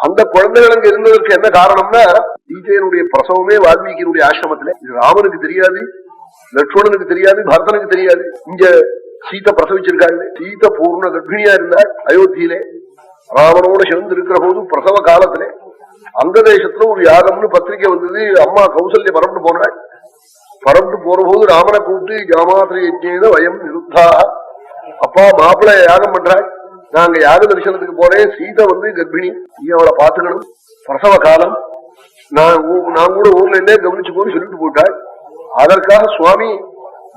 அந்த குழந்தைகள் அங்க இருந்ததற்கு என்ன காரணம்னா சீதையனுடைய பிரசவமே வால்மீகியினுடைய ஆசிரமத்துல. இது ராமனுக்கு தெரியாது, லட்சுமணனுக்கு தெரியாது, பரதனுக்கு தெரியாது. இங்க சீதை பிரசவிச்சிருக்காங்க. சீதை பூர்ண கர்ப்பிணியா இருந்தாள் அயோத்தியிலே. ராமனோட சேர்ந்து இருக்கிற போது பிரசவ காலத்திலே அங்க தேசத்துல ஒரு யாகம்னு பத்திரிகை வந்தது. அம்மா கௌசல்ய பரம்பு போனாள். பரம்பு போற போது ராமனை கூப்பிட்டு ஜாமாத்திர யஜ்ஞேன வயம் நிருத்தா, அப்பா மாப்பிள்ள யாகம் பண்றாள், நாங்க யாக தரிசனத்துக்கு போறேன், சீதை கர்ப்பிணி, நீ அவளை பாத்துக்கணும், பிரசவ காலம், நான் கூட ஊர்ல இருந்தே கவனிச்சு போய் சொல்லிட்டு போட்டாள். அதற்காக சுவாமி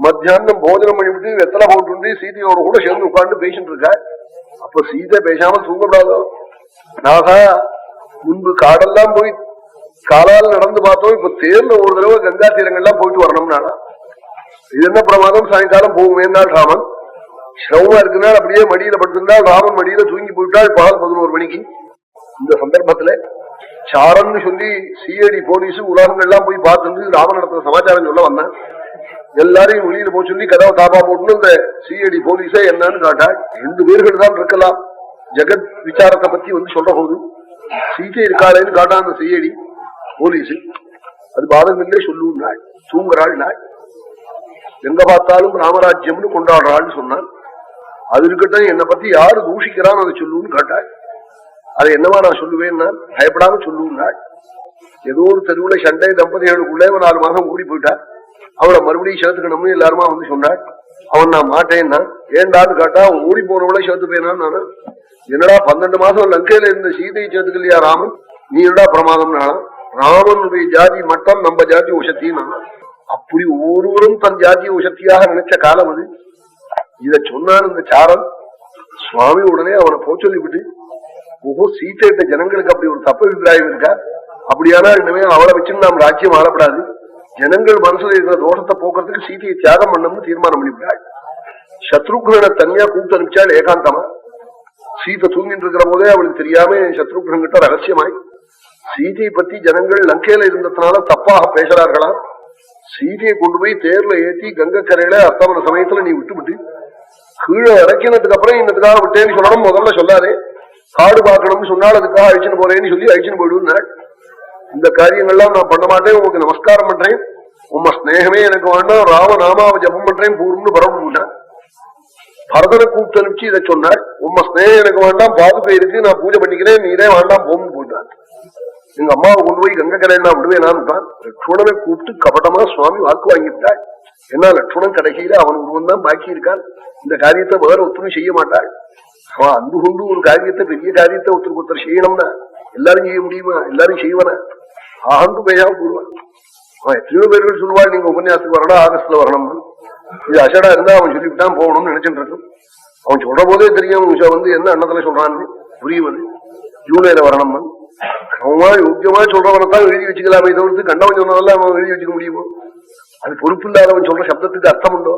மத்தியானம் போஜனம் பண்ணிவிட்டு வெத்தலை போட்டு சீதையோட கூட சேர்ந்து உட்கார்ந்து பேசிட்டு இருக்கா. அப்ப சீதை பேசாம தூங்கப்படாதோ, நாகா முன்பு காடெல்லாம் போய் காலால் நடந்து பார்த்தோம், இப்ப தேர்ல ஒரு தடவை கங்கா தீரங்கள்லாம் போயிட்டு வரணும்னா இது என்ன பிரமாதம், சாயங்காலம் போகுமேனால் ராமன் சிரமமா இருக்குனால் அப்படியே மடியில படுத்திருந்தால் ராமன் மடியில தூங்கி போயிட்டாள் பகல் 11 மணிக்கு. இந்த சந்தர்ப்பத்துல சாரன்னு சொல்லி சிஐடி போலீஸ் உலகங்கள்லாம் போய் பார்த்துட்டு ராமன் நடத்துற சமாச்சாரம் சொல்ல வந்தான். எல்லாரையும் வெளியில போய் சொல்லி கதவை தாப்பா போட்டு இந்த சிஐடி போலீஸே என்னன்னு காட்டாள். 2 பேர்கள் தான் இருக்கலாம். ஜெகத் விசாரத்தை பத்தி சொல்ற போது சீதை இருக்காளேன்னு காட்டான் அந்த சிஐடி போலீஸ். அது பாதகங்களே சொல்லுனாள். தூங்குறாள் நாள், எங்க பார்த்தாலும் ராமராஜ்யம்னு கொண்டாடுறாள்னு சொன்னான். அது இருக்கட்டும், என்னை பத்தி யாரு தூஷிக்கிறான்னு அதை சொல்லுன்னு காட்டாள். அதை என்னவா நான் சொல்லுவேன், நான் பயப்படாம சொல்லுன்னாள். ஏதோ ஒரு தெருவுல சண்டை, தம்பதிகளுக்குள்ளே 4 மாசம் கூடி போயிட்டா, அவளை மறுபடியும் சேர்த்துக்கணும்னு எல்லாருமா சொன்னாள். அவன் நான் மாட்டேன்னா, ஏண்டான்னு காட்டா ஓடி போனவளை சேர்த்துப்பேனான்னு நானு. என்னடா 12 மாசம் லங்கையில இருந்த சீதையை சேர்த்துக்கலையா ராமன், நீ என்னடா பிரமாதம் நானா, ராமனுடைய ஜாதி மட்டம் நம்ம ஜாதி உசத்தின்னு. அப்படி ஒவ்வொருவரும் தன் ஜாதியை உசத்தியாக நினைச்ச காலம் அது. இத சொன்னான் இந்த சாரன். சுவாமி உடனே அவனை போய் சொல்லிவிட்டு, ஓஹோ சீதையிட்ட ஜனங்களுக்கு அப்படி ஒரு தப்பு அபிப்பிராயம் இருக்கா, அப்படியானா இனிமே அவளை வச்சுன்னு நாம் ராஜ்யம் ஆளப்படாது, ஜனங்கள் மனசுல இருக்கிற தோஷத்தை போக்குறதுக்கு சீதையை தியாகம் பண்ணணும்னு தீர்மானம் பண்ணிவிட்டாள். சத்ருக்னனை தனியா கூப்பிட்டு அனுப்பிச்சாள் ஏகாந்தமா. சீதை தூங்கிட்டு இருக்கிற போதே அவளுக்கு தெரியாம சத்ருக்னன் கிட்ட ரகசியமாய் சீதையை பத்தி ஜனங்கள் லங்கையில இருந்ததுனால தப்பாக பேசுறார்களா, சீதையை கொண்டு போய் தேர்ல ஏற்றி கங்கக்கரையில அத்தமன சமயத்துல நீ விட்டுவிட்டு கீழே இறக்கினதுக்கு அப்புறம் இன்னதுக்காக விட்டேன்னு சொல்லணும். முதல்ல சொல்லாதே, காடு பார்க்கணும்னு சொன்னால் அதுக்காக அழிச்சுன்னு போறேன்னு சொல்லி அழிச்சுன்னு போயிடுனாள். இந்த காரியங்கள்லாம் நான் பண்ண மாட்டேன், உங்களுக்கு நமஸ்காரம் பண்றேன், உம்ம ஸ்நேகமே எனக்கு வேண்டாம், ராமநாமாவை ஜபம் பண்றேன் பூர்வம்னு பரவ. பரதனை கூப்பிட்டு அனுப்பிச்சு இதை சொன்னாள். உம்ம ஸ்நேகம் எனக்கு வேண்டாம், பாதுகை இருக்கு, நான் பூஜை பண்ணிக்கிறேன், நீரே வேண்டாம் போன்னு போயிட்டான். எங்க அம்மாவை கொண்டு போய் கங்கக்கரையில் நான் விடுவேனான்னு லட்சுமணனை கூப்பிட்டு கபடமா சுவாமி வாக்கு வாங்கிவிட்டாள். ஏன்னா லட்சுமணன் கடைசியில அவன் ஒருவன் தான் பாக்கி இருக்கான். இந்த காரியத்தை வேற ஒருத்தரும் செய்ய மாட்டாள். அவன் அன்பு கொண்டு ஒரு காரியத்தை, பெரிய காரியத்தை ஒருத்தருக்கு செய்யணும்னா எல்லாரும் செய்ய முடியுமா, எல்லாரும் செய்வன ஆண்டு பேசாம போடுவான். அவன் எத்தனையோ பேர்கள் சொல்லுவாள், நீங்க உபன்யாசத்துக்கு வரணும், ஆகஸ்ட்ல வரணும், இது அசடா இருந்தா அவன் சொல்லிவிட்டான் போகணும்னு நினைச்சுட்டு இருக்கும். அவன் சொல்ற போதே தெரியும் என்ன அன்னத்துல சொல்றான்னு புரியுவது. ஜூலைல வரணும், கிரமமா யோக்கியமா சொல்றவனைத்தான் எழுதி வச்சுக்கலாமே தவிர்த்து கண்டவன் சொன்னதெல்லாம் அவன் எழுதி வச்சுக்க முடியுமோ? அது பொறுப்பு இல்லாதவன் சொல்ற சப்தத்துக்கு அர்த்தம் உண்டோ?